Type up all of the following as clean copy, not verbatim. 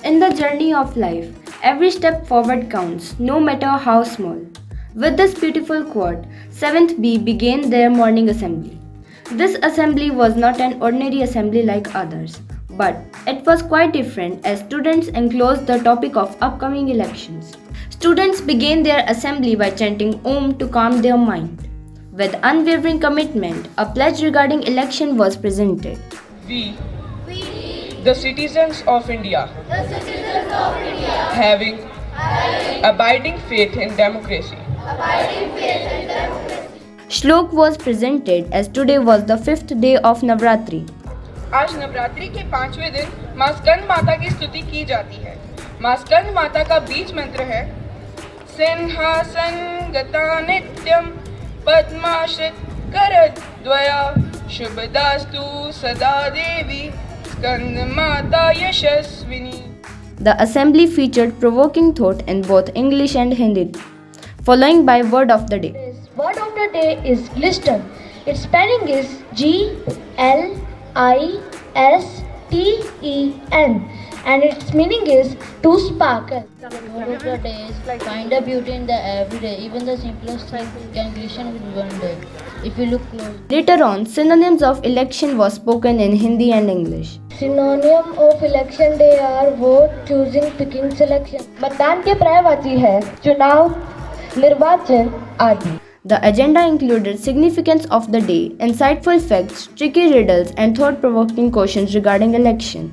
In the journey of life, every step forward counts, no matter how small. With this beautiful quote, 7th B began their morning assembly. This assembly was not an ordinary assembly like others, but it was quite different as students enclosed the topic of upcoming elections. Students began their assembly by chanting Om to calm their mind. With unwavering commitment, a pledge regarding election was presented. We, the citizens of India, having abiding faith in democracy, Shlok was presented as today was the 5th day of Navratri. आज नवरात्रि के 5वें दिन माँ स्कंद माता की स्तुति की जाती है। माँ स्कंद माता का बीज मंत्र है सिंहासन गता नित्यम पद्माश्रित करद्वया शुभदास्तु सदा देवी स्कंद माता यशस्विनी. The assembly featured provoking thought in both English and Hindi, following by word of the day. Word of the day is glisten. Its spelling is Glisten and its meaning is to sparkle. Word of the day is find a beauty in the everyday. Even the simplest thing can glisten with one day if you look close. Later on, synonyms of election was spoken in Hindi and English. Synonym of election day are vote, choosing, picking, selection. मतदान के पर्यायवाची है चुनाव, निर्वाचन आदि. The agenda included significance of the day, insightful facts, tricky riddles, and thought-provoking questions regarding election.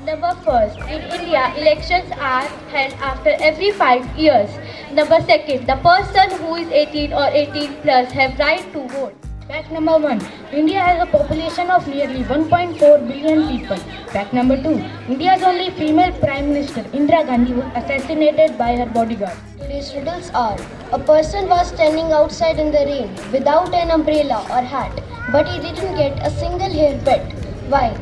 Number first, in India, elections are held after every 5 years. Number second, the person who is 18 or 18 plus have right to vote. Fact number 1, India has a population of nearly 1.4 billion people. Fact number 2, India's only female Prime Minister, Indira Gandhi, was assassinated by her bodyguard. Today's riddles are, a person was standing outside in the rain without an umbrella or hat, but he didn't get a single hair wet. Why?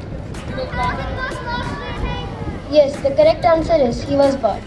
Yes, the correct answer is he was bored.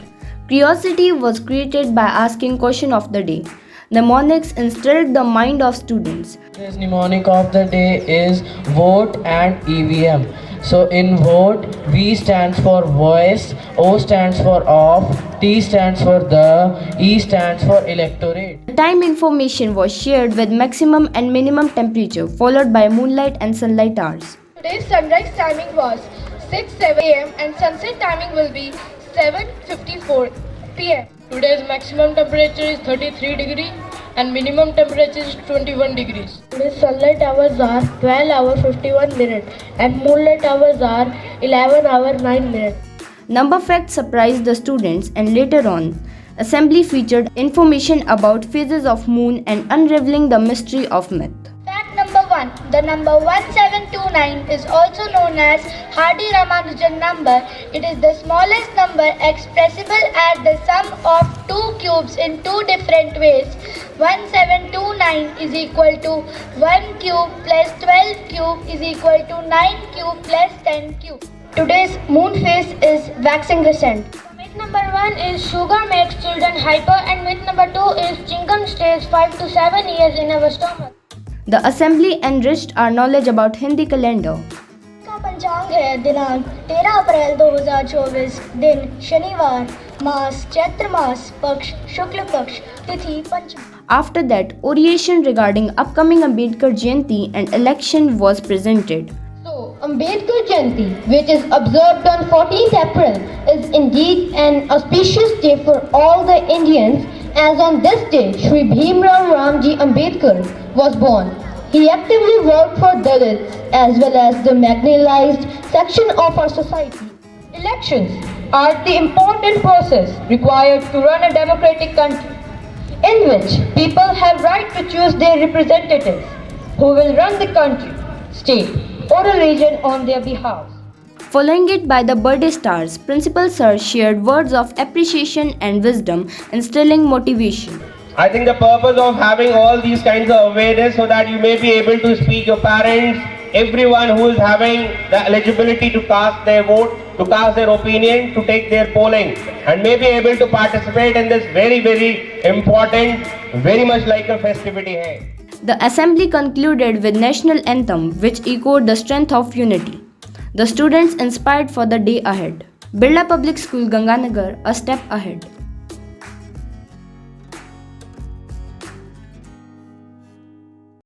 Curiosity was created by asking question of the day. Mnemonics instilled the mind of students. This mnemonic of the day is vote and EVM. So in vote, V stands for voice, O stands for off, T stands for the, E stands for electorate. The time information was shared with maximum and minimum temperature, followed by moonlight and sunlight hours. Today's sunrise timing was 6:07 a.m. and sunset timing will be 7:54 p.m. Today's maximum temperature is 33 degrees and minimum temperature is 21 degrees. Today's sunlight hours are 12 hours 51 minutes and moonlight hours are 11 hours 9 minutes. Number facts surprised the students, and later on, assembly featured information about phases of moon and unraveling the mystery of myth. Fact number 1. The number 1729 is also known as Hardy Ramanujan number. It is the smallest number expressible as the sum of two cubes in two different ways. 1729 is equal to 1 cube plus 12 cube is equal to 9 cube plus 10 cube. Today's moon phase is waxing crescent. Myth number 1 is sugar makes children hyper, and myth number 2 is chingam stays 5 to 7 years in our stomach. The assembly enriched our knowledge about Hindi calendar. का पंचांग है दिनांक 13 अप्रैल 2024 दिन शनिवार मास चैत्र मास पक्ष शुक्ल पक्ष तिथि पंचमी. After that, oration regarding upcoming Ambedkar Jayanti and election was presented. So, Ambedkar Jayanti, which is observed on 14th April, is indeed an auspicious day for all the Indians, as on this day Shri Bhimrao Ramji Ambedkar was born. He actively worked for Dalits as well as the marginalized section of our society. Elections are the important process required to run a democratic country, in which people have right to choose their representatives who will run the country, state or a region on their behalf. Following it by the birthday stars, Principal Sir shared words of appreciation and wisdom, instilling motivation. I think the purpose of having all these kinds of awareness so that you may be able to speak your parents, everyone who is having the eligibility to cast their vote, to cast their opinion, to take their polling, and may be able to participate in this very, very important, very much like a festivity. Hai. The assembly concluded with national anthem, which echoed the strength of unity. The students inspired for the day ahead. Birla Public School, Ganganagar, a step ahead.